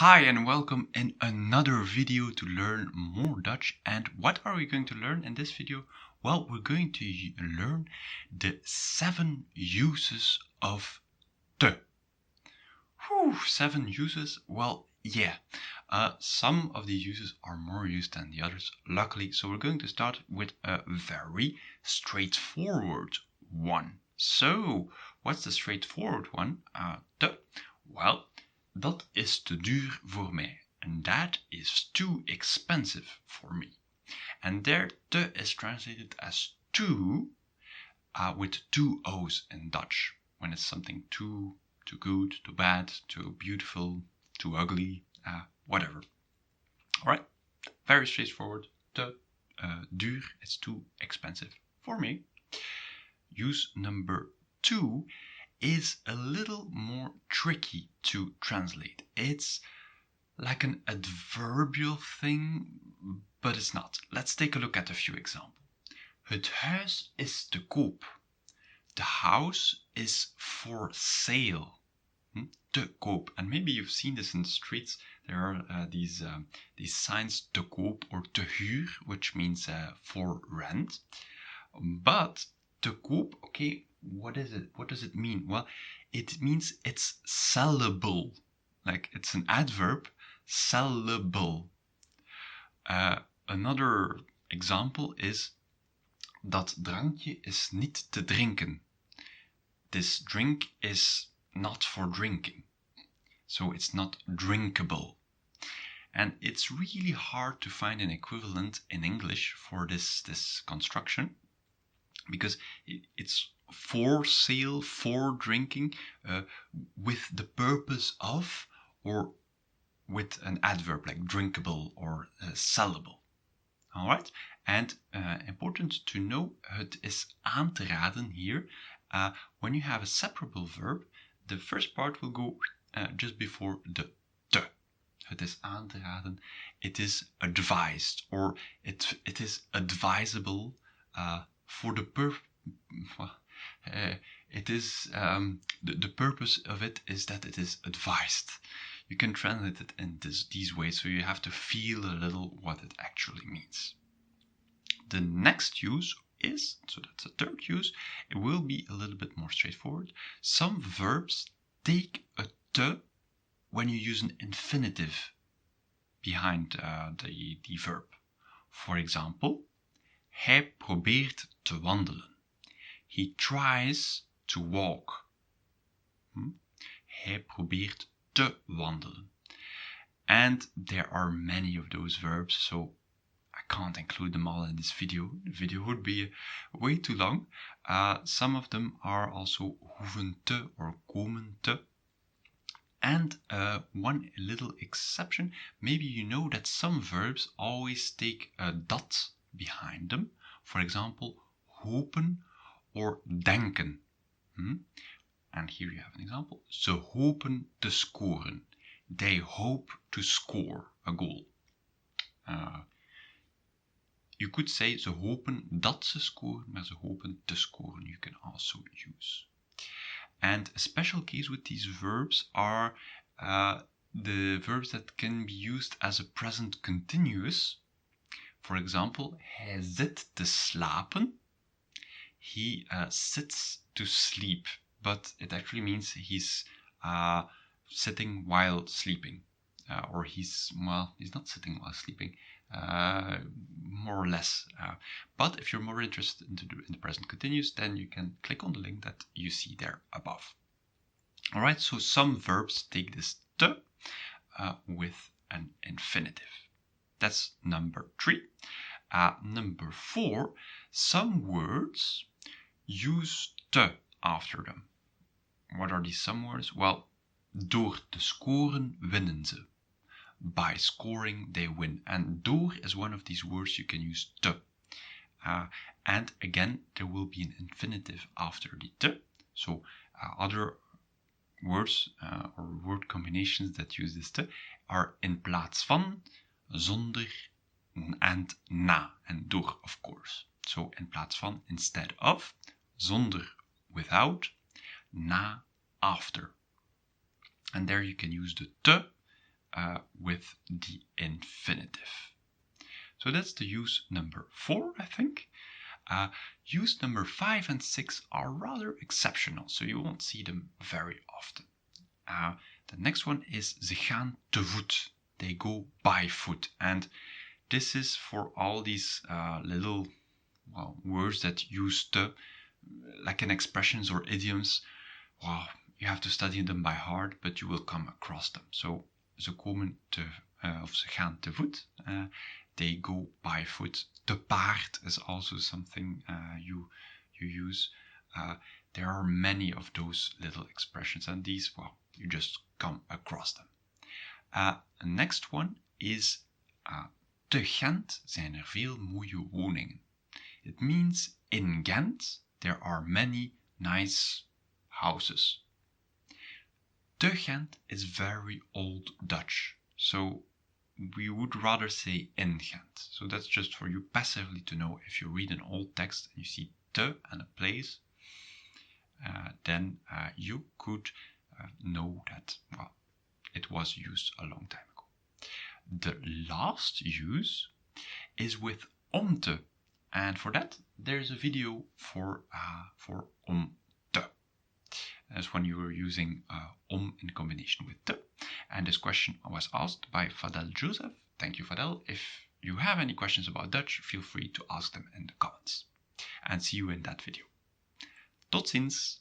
Hi and welcome in another video to learn more Dutch. And what are we going to learn in this video? Well, we're going to learn the 7 uses of te. 7 uses? Well, yeah. Some of these uses are more used than the others, luckily. So we're going to start with a very straightforward one. So, what's the straightforward one? Te. Well, dat is te duur voor mij. And that is too expensive for me. And there, te is translated as too, with 2 O's in Dutch. When it's something too good, too bad, too beautiful, too ugly, whatever. Alright, very straightforward. Te duur, it's too expensive for me. Use number 2 is a little more tricky to translate. It's like an adverbial thing, but it's not. Let's take a look at a few examples. Het huis is te koop. The house is for sale. Te koop. And maybe you've seen this in the streets. There are these signs te koop or te huur, which means for rent. But te koop, okay, what is it? What does it mean? Well, it means it's sellable. Like it's an adverb, sellable. Another example is dat drankje is niet te drinken. This drink is not for drinking. So it's not drinkable. And it's really hard to find an equivalent in English for this construction, because it's for sale, for drinking, with the purpose of, or with an adverb like drinkable or sellable. Alright, and important to know, het is aan te raden here. When you have a separable verb, the first part will go just before the te. Het is aan te raden. It is advised, or it is advisable for the the purpose of it is that it is advised. You can translate it in these ways, so you have to feel a little what it actually means. The next use is, so that's the third use, it will be a little bit more straightforward. Some verbs take a te when you use an infinitive behind the verb. For example, hij probeert te wandelen. He tries to walk. Hij probeert te wandelen. And there are many of those verbs, so I can't include them all in this video. The video would be way too long. Some of them are also hoeven te or komen te. And one little exception, maybe you know that some verbs always take a dat behind them. For example, hopen or denken. And here you have an example. Ze hopen te scoren. They hope to score a goal. You could say ze hopen dat ze scoren, maar ze hopen te scoren. You can also use. And a special case with these verbs are the verbs that can be used as a present continuous. For example, hij zit te slapen. He sits to sleep, but it actually means he's sitting while sleeping. Or he's not sitting while sleeping, more or less. But if you're more interested in the present continuous, then you can click on the link that you see there above. Alright, so some verbs take this te with an infinitive. That's number 3. Number 4, some words use te after them. What are these some words? Well, door te scoren winnen ze. By scoring they win. And door is one of these words you can use te. And again, there will be an infinitive after the te. So other words or word combinations that use this te are in plaats van, zonder, and na, and door, of course. So in plaats van, instead of, zonder, without, na, after. And there you can use the te with the infinitive. So that's the use number 4, I think. Use number 5 and 6 are rather exceptional, so you won't see them very often. The next one is ze gaan te voet. They go by foot. And this is for all these little words that use te, like in expressions or idioms. Wow, you have to study them by heart, but you will come across them. So ze komen of ze gaan te voet. They go by foot. Te paard is also something you use. There are many of those little expressions, and these, you just come across them. The next one is te Gent zijn er veel mooie woningen. It means in Ghent there are many nice houses. Te Gent is very old Dutch, so we would rather say in Ghent. So that's just for you passively to know. If you read an old text and you see te and a place, then you could know that, it was used a long time ago. The last use is with om te, and for that there's a video for om te. That's when you were using om in combination with te. And this question was asked by Fadel Joseph. Thank you, Fadel. If you have any questions about Dutch, feel free to ask them in the comments. And see you in that video. Tot ziens!